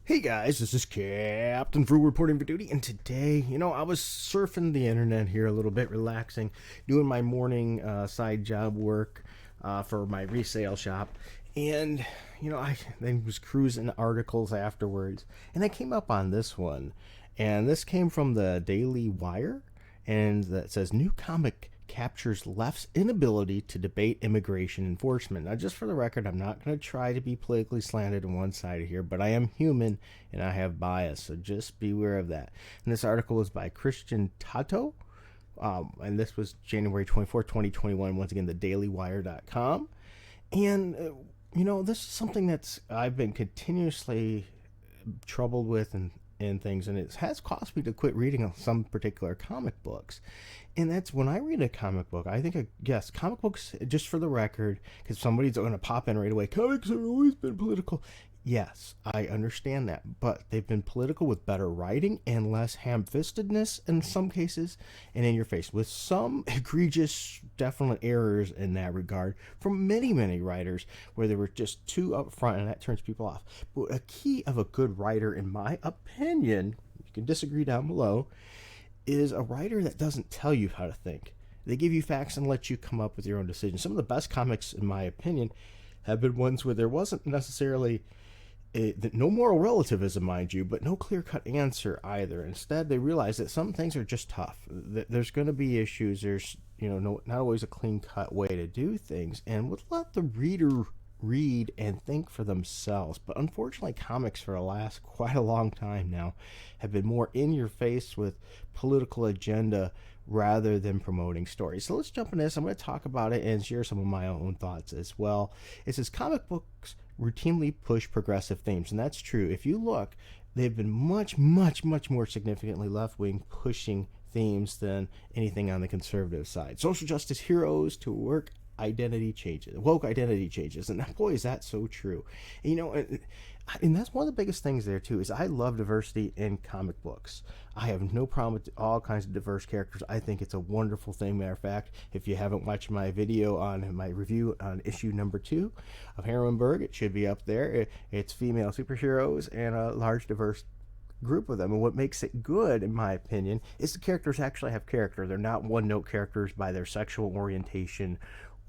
Hey guys, this is Captain Fruit reporting for duty, and today, I was surfing the internet here a little bit, relaxing, doing my morning side job work for my resale shop, and I was cruising articles afterwards, and I came up on this one, and this came from the Daily Wire, and that says new comic captures left's inability to debate immigration enforcement. Now, just for the record, I'm not going to try to be politically slanted on one side here, but I am human and I have bias, so just beware of that. And this article is by Christian Tato, and this was January 24th, 2021. Once again, thedailywire.com. And, this is something that's I've been continuously troubled with and things, and it has caused me to quit reading some particular comic books. And that's when I read a comic book, I think, yes, comic books, just for the record, because somebody's going to pop in right away, comics have always been political. Yes, I understand that, but they've been political with better writing and less ham-fistedness in some cases, and in your face, with some egregious, definite errors in that regard from many, many writers where they were just too upfront, and that turns people off. But a key of a good writer, in my opinion, you can disagree down below, is a writer that doesn't tell you how to think. They give you facts and let you come up with your own decisions. Some of the best comics, in my opinion, have been ones where there wasn't necessarily no moral relativism, mind you, but no clear-cut answer either. Instead, they realize that some things are just tough. There's going to be issues. There's not always a clean-cut way to do things, and would let the reader read and think for themselves. But unfortunately, comics for the last quite a long time now have been more in your face with political agenda rather than promoting stories. So let's jump into this. I'm going to talk about it and share some of my own thoughts as well. It says comic books routinely push progressive themes, and that's true. If you look, they've been much, much, much more significantly left-wing pushing themes than anything on the conservative side. Social justice heroes to work identity changes, woke identity changes, and boy, is that so true. And that's one of the biggest things there too. Is I love diversity in comic books. I have no problem with all kinds of diverse characters. I think it's a wonderful thing. Matter of fact, if you haven't watched my video on my review on issue number 2 of Heroinberg, it should be up there. It's female superheroes and a large diverse group of them, and what makes it good, in my opinion, is the characters actually have character. They're not one-note characters by their sexual orientation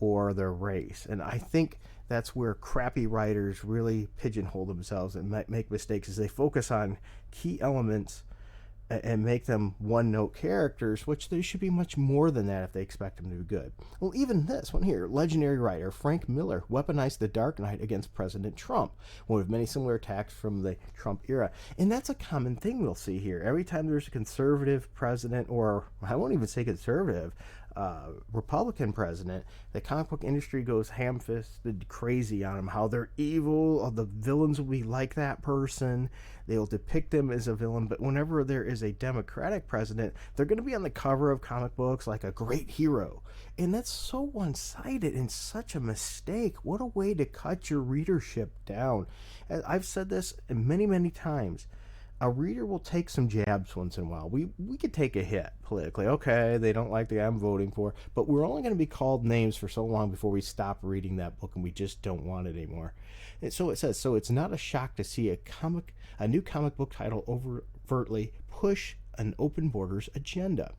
or their race. And I think that's where crappy writers really pigeonhole themselves and make mistakes, is they focus on key elements and make them one-note characters, which they should be much more than that if they expect them to be good. Well, even this one here, legendary writer Frank Miller weaponized the Dark Knight against President Trump, one of many similar attacks from the Trump era. And that's a common thing we'll see here. Every time there's a conservative president, or I won't even say conservative, Republican president, the comic book industry goes ham-fisted crazy on them, how they're evil, the villains will be like that person, they'll depict them as a villain. But whenever there is a Democratic president, they're going to be on the cover of comic books like a great hero. And that's so one-sided and such a mistake. What a way to cut your readership down. I've said this many, many times. A reader will take some jabs once in a while. We could take a hit politically. Okay, they don't like the guy I'm voting for, but we're only going to be called names for so long before we stop reading that book and we just don't want it anymore. And so it says, so it's not a shock to see a new comic book title overtly push an open borders agenda.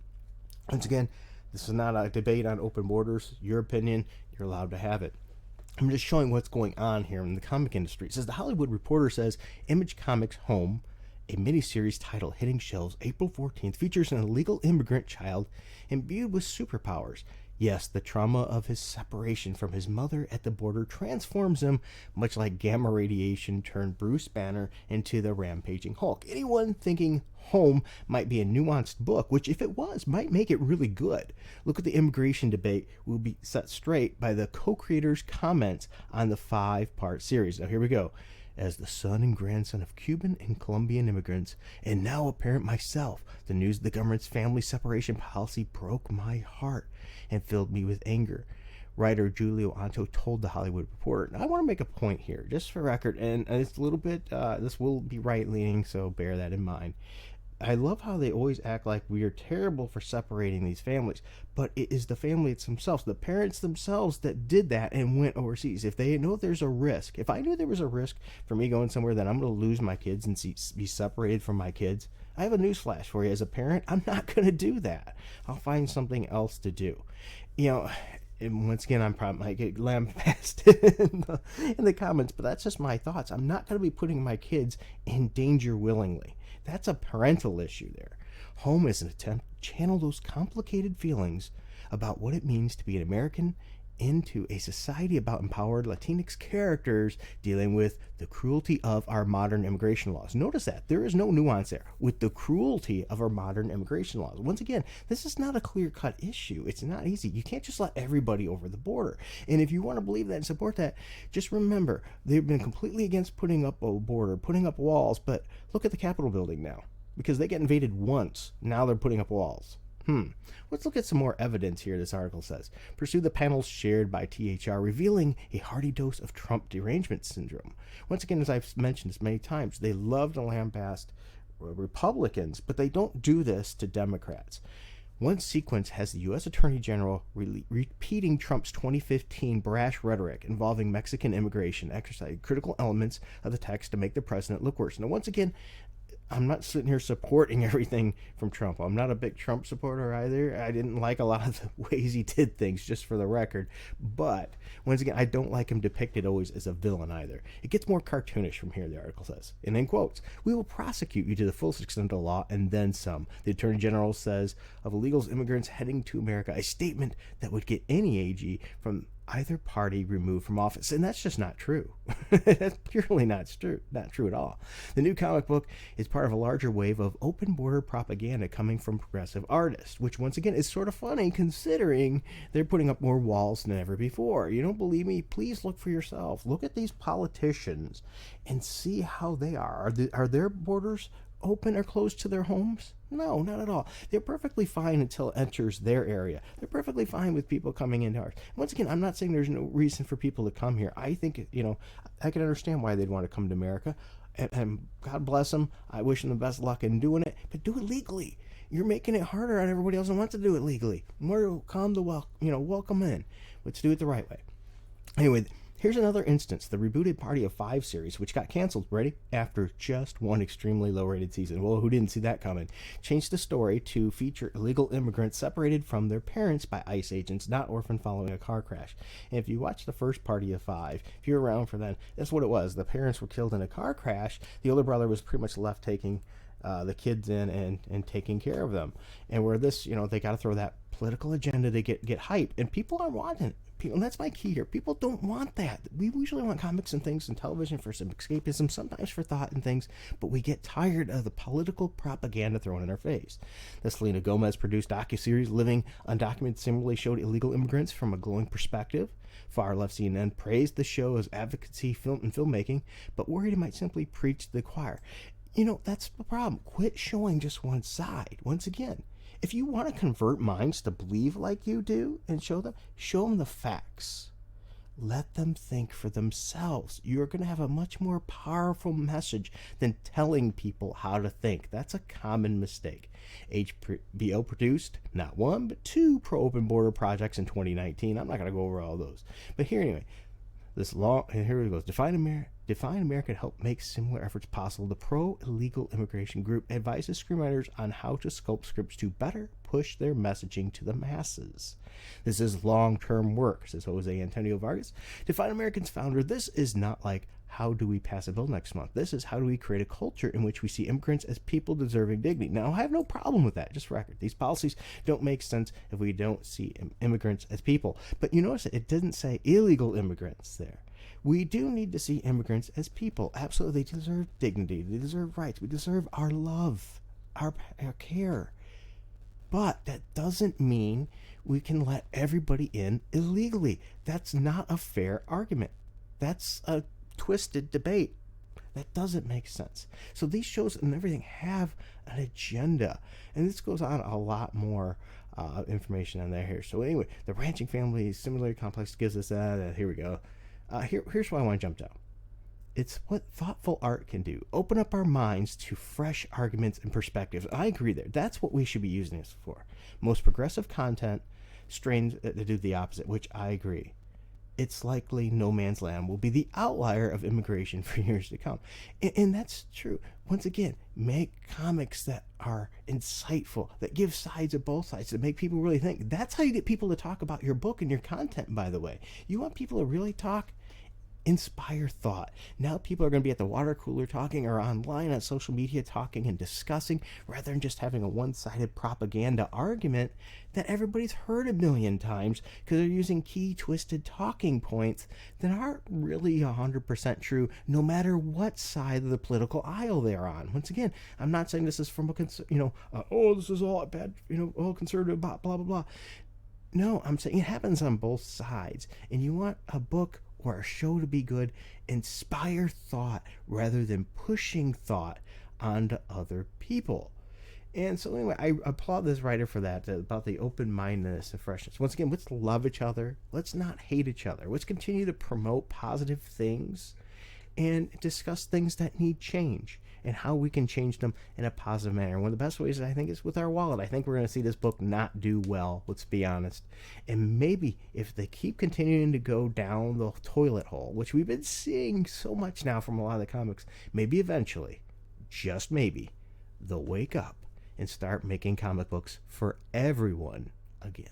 Once again, this is not a debate on open borders. Your opinion, you're allowed to have it. I'm just showing what's going on here in the comic industry. It says the Hollywood Reporter says Image Comics Home, a miniseries title hitting shelves April 14th, features an illegal immigrant child imbued with superpowers. Yes, the trauma of his separation from his mother at the border transforms him, much like gamma radiation turned Bruce Banner into the rampaging Hulk. Anyone thinking Home might be a nuanced book, which if it was, might make it really good. Look at the immigration debate will be set straight by the co-creators' comments on the 5-part series. Now here we go. As the son and grandson of Cuban and Colombian immigrants, and now a parent myself, the news of the government's family separation policy broke my heart and filled me with anger. Writer Julio Anto told the Hollywood Reporter. Now, I want to make a point here, just for record, and it's a little bit, this will be right-leaning, so bear that in mind. I love how they always act like we are terrible for separating these families, but it is the families themselves, the parents themselves, that did that and went overseas. If they know there's a risk, if I knew there was a risk for me going somewhere that I'm going to lose my kids and be separated from my kids, I have a newsflash for you. As a parent, I'm not going to do that. I'll find something else to do. You know, and once again, I'm probably might get lambasted in the comments, but that's just my thoughts. I'm not going to be putting my kids in danger willingly. That's a parental issue there. Home is an attempt to channel those complicated feelings about what it means to be an American into a society about empowered Latinx characters dealing with the cruelty of our modern immigration laws. Notice that there is no nuance there with the cruelty of our modern immigration laws. Once again, this is not a clear-cut issue. It's not easy. You can't just let everybody over the border. And if you want to believe that and support that, just remember, they've been completely against putting up a border, putting up walls, but look at the Capitol building now. Because they get invaded once, now they're putting up walls. Let's look at some more evidence here, this article says. Pursue the panels shared by THR, revealing a hearty dose of Trump derangement syndrome. Once again, as I've mentioned this many times, they love to lambaste Republicans, but they don't do this to Democrats. One sequence has the U.S. Attorney General repeating Trump's 2015 brash rhetoric involving Mexican immigration, exercising critical elements of the text to make the president look worse. Now, once again, I'm not sitting here supporting everything from Trump. I'm not a big Trump supporter either. I didn't like a lot of the ways he did things, just for the record. But, once again, I don't like him depicted always as a villain either. It gets more cartoonish from here, the article says. And in quotes, "We will prosecute you to the fullest extent of the law and then some," the Attorney General says of illegal immigrants heading to America, a statement that would get any AG from either party removed from office. And that's just not true. That's purely not true at all. The new comic book is part of a larger wave of open border propaganda coming from progressive artists, which once again is sort of funny considering they're putting up more walls than ever before. You don't believe me? Please look for yourself. Look at these politicians and see how they are. Are their borders open or closed to their homes? No, not at all. They're perfectly fine until it enters their area. They're perfectly fine with people coming into ours. Once again, I'm not saying there's no reason for people to come here. I think, I can understand why they'd want to come to America, and God bless them. I wish them the best luck in doing it, but do it legally. You're making it harder on everybody else who wants to do it legally. More come to welcome in. Let's do it the right way. Anyway, here's another instance, the rebooted Party of Five series, which got canceled, ready, after just one extremely low-rated season. Well, who didn't see that coming? Changed the story to feature illegal immigrants separated from their parents by ICE agents, not orphaned following a car crash. And if you watch the first Party of Five, if you're around for that, that's what it was. The parents were killed in a car crash. The older brother was pretty much left taking the kids in and taking care of them. And where this, they got to throw that political agenda to get hype, and people aren't wanting it. And that's my key here. People don't want that. We usually want comics and things and television for some escapism, sometimes for thought and things, but we get tired of the political propaganda thrown in our face. The Selena Gomez produced docuseries Living Undocumented similarly showed illegal immigrants from a glowing perspective. Far left CNN praised the show as advocacy film and filmmaking, but worried it might simply preach to the choir. That's the problem. Quit showing just one side. Once again, if you want to convert minds to believe like you do and show them the facts. Let them think for themselves. You're going to have a much more powerful message than telling people how to think. That's a common mistake. HBO produced not one, but two pro-open border projects in 2019. I'm not going to go over all those. But here anyway, here it goes. Define America to help make similar efforts possible. The pro-illegal immigration group advises screenwriters on how to sculpt scripts to better push their messaging to the masses. This is long-term work, says Jose Antonio Vargas, Define American's founder. This is not like, how do we pass a bill next month? This is, how do we create a culture in which we see immigrants as people deserving dignity? Now, I have no problem with that, just for record. These policies don't make sense if we don't see immigrants as people. But you notice it didn't say illegal immigrants there. We do need to see immigrants as people. Absolutely, they deserve dignity. They deserve rights. We deserve our love, our care. But that doesn't mean we can let everybody in illegally. That's not a fair argument. That's a twisted debate. That doesn't make sense. So these shows and everything have an agenda. And this goes on a lot more information on there here. So anyway, the ranching family is similarly complex gives us that. Here we go. Here's why I want to jump down. It's what thoughtful art can do. Open up our minds to fresh arguments and perspectives. I agree there. That's what we should be using this for. Most progressive content strains to do the opposite, which I agree. It's likely No Man's Land will be the outlier of immigration for years to come. And that's true. Once again, make comics that are insightful, that give sides of both sides, that make people really think. That's how you get people to talk about your book and your content, by the way. You want people to really talk, inspire thought. Now people are going to be at the water cooler talking or online on social media talking and discussing rather than just having a one-sided propaganda argument that everybody's heard a million times because they're using key twisted talking points that aren't really 100% true no matter what side of the political aisle they're on. Once again, I'm not saying this is from a this is all bad, all conservative, blah blah blah. No, I'm saying it happens on both sides, and you want a book or a show to be good, inspire thought rather than pushing thought onto other people. And so anyway, I applaud this writer for that, about the open-mindedness and freshness. Once again, let's love each other. Let's not hate each other. Let's continue to promote positive things and discuss things that need change and how we can change them in a positive manner. One of the best ways, I think, is with our wallet. I think we're going to see this book not do well, let's be honest. And maybe if they keep continuing to go down the toilet hole, which we've been seeing so much now from a lot of the comics, maybe eventually, just maybe, they'll wake up and start making comic books for everyone again.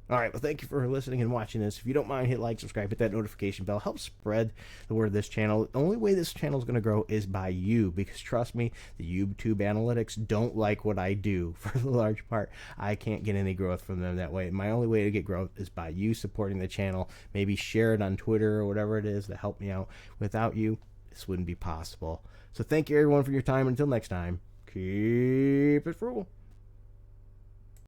All right, well, thank you for listening and watching this. If you don't mind, hit like, subscribe, hit that notification bell. Help spread the word of this channel. The only way this channel is going to grow is by you, because trust me, the YouTube analytics don't like what I do for the large part. I can't get any growth from them that way. My only way to get growth is by you supporting the channel. Maybe share it on Twitter or whatever it is to help me out. Without you, this wouldn't be possible. So thank you, everyone, for your time. Until next time, keep it frugal.